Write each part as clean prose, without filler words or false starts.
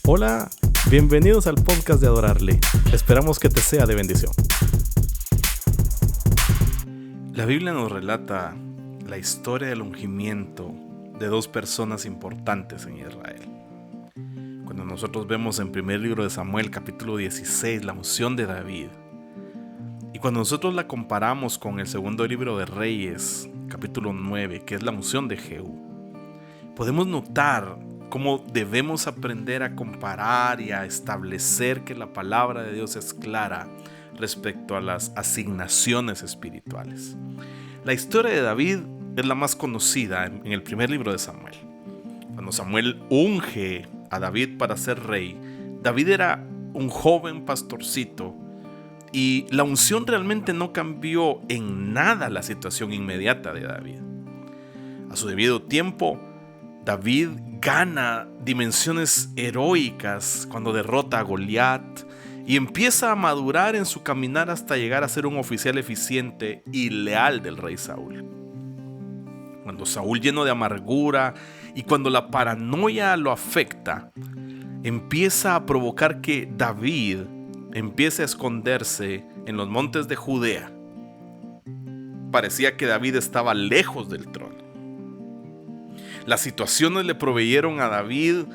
Hola, bienvenidos al podcast de Adorarle. Esperamos que te sea de bendición. La Biblia nos relata la historia del ungimiento de dos personas importantes en Israel. Cuando nosotros vemos en primer libro de Samuel, capítulo 16, la unción de David, y cuando nosotros la comparamos con el segundo libro de Reyes, capítulo 9, que es la unción de Jehú, podemos notar cómo debemos aprender a comparar y a establecer que la palabra de Dios es clara respecto a las asignaciones espirituales. La historia de David es la más conocida en el primer libro de Samuel. Cuando Samuel unge a David para ser rey, David era un joven pastorcito y la unción realmente no cambió en nada la situación inmediata de David. A su debido tiempo, David gana dimensiones heroicas cuando derrota a Goliat y empieza a madurar en su caminar hasta llegar a ser un oficial eficiente y leal del rey Saúl. Cuando Saúl, lleno de amargura y cuando la paranoia lo afecta, empieza a provocar que David empiece a esconderse en los montes de Judea. Parecía que David estaba lejos del trono. Las situaciones le proveyeron a David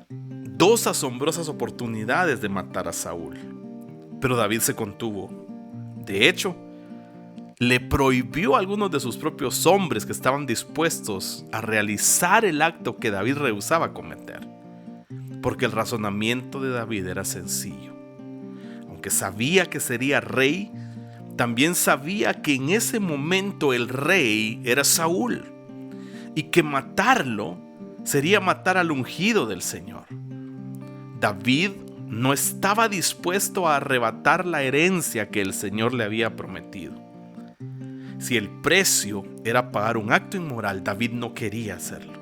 dos asombrosas oportunidades de matar a Saúl, pero David se contuvo. De hecho, le prohibió a algunos de sus propios hombres que estaban dispuestos a realizar el acto que David rehusaba cometer, porque el razonamiento de David era sencillo. Aunque sabía que sería rey, también sabía que en ese momento el rey era Saúl, y que matarlo sería matar al ungido del Señor. David no estaba dispuesto a arrebatar la herencia que el Señor le había prometido. Si el precio era pagar un acto inmoral, David no quería hacerlo.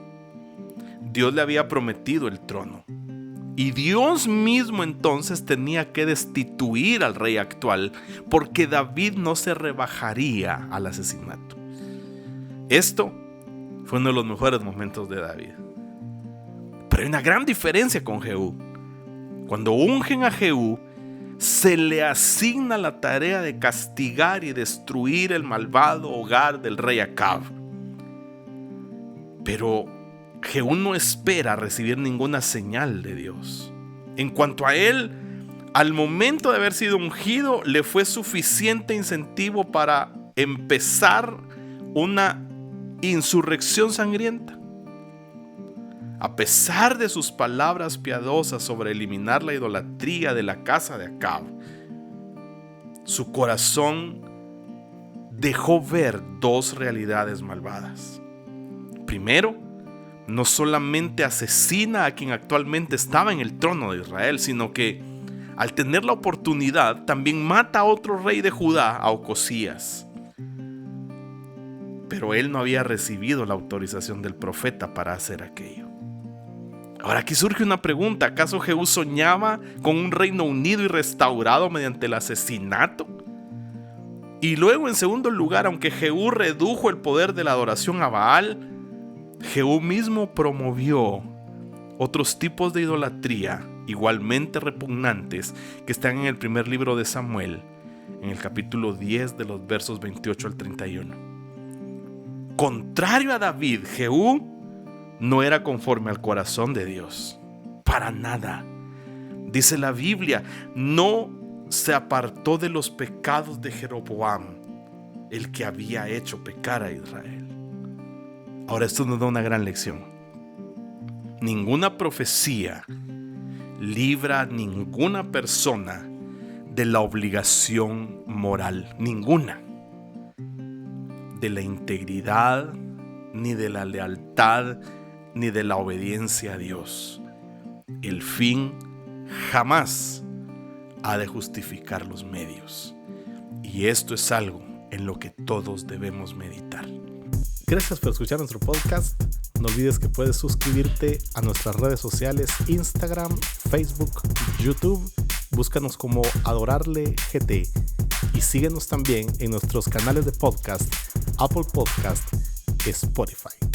Dios le había prometido el trono, y Dios mismo entonces tenía que destituir al rey actual, porque David no se rebajaría al asesinato. Esto fue uno de los mejores momentos de David. Pero hay una gran diferencia con Jehú. Cuando ungen a Jehú, se le asigna la tarea de castigar y destruir el malvado hogar del rey Acab. Pero Jehú no espera recibir ninguna señal de Dios. En cuanto a él, al momento de haber sido ungido, le fue suficiente incentivo para empezar una insurrección sangrienta. A pesar de sus palabras piadosas sobre eliminar la idolatría de la casa de Acab, su corazón dejó ver dos realidades malvadas. Primero, no solamente asesina a quien actualmente estaba en el trono de Israel, sino que al tener la oportunidad también mata a otro rey de Judá, a Ocosías. Pero él no había recibido la autorización del profeta para hacer aquello. Ahora aquí surge una pregunta: ¿acaso Jehú soñaba con un reino unido y restaurado mediante el asesinato? Y luego, en segundo lugar, aunque Jehú redujo el poder de la adoración a Baal, Jehú mismo promovió otros tipos de idolatría igualmente repugnantes que están en el primer libro de Samuel, en el capítulo 10 de los versos 28 al 31. Contrario a David, Jehú no era conforme al corazón de Dios, para nada. Dice la Biblia, no se apartó de los pecados de Jeroboam, el que había hecho pecar a Israel. Ahora esto nos da una gran lección. Ninguna profecía libra a ninguna persona de la obligación moral, ninguna. De la integridad, ni de la lealtad, ni de la obediencia a Dios. El fin jamás ha de justificar los medios. Y esto es algo en lo que todos debemos meditar. Gracias por escuchar nuestro podcast. No olvides que puedes suscribirte a nuestras redes sociales: Instagram, Facebook, YouTube. Búscanos como Adorarle GT. Y síguenos también en nuestros canales de podcast, Apple Podcast, Spotify.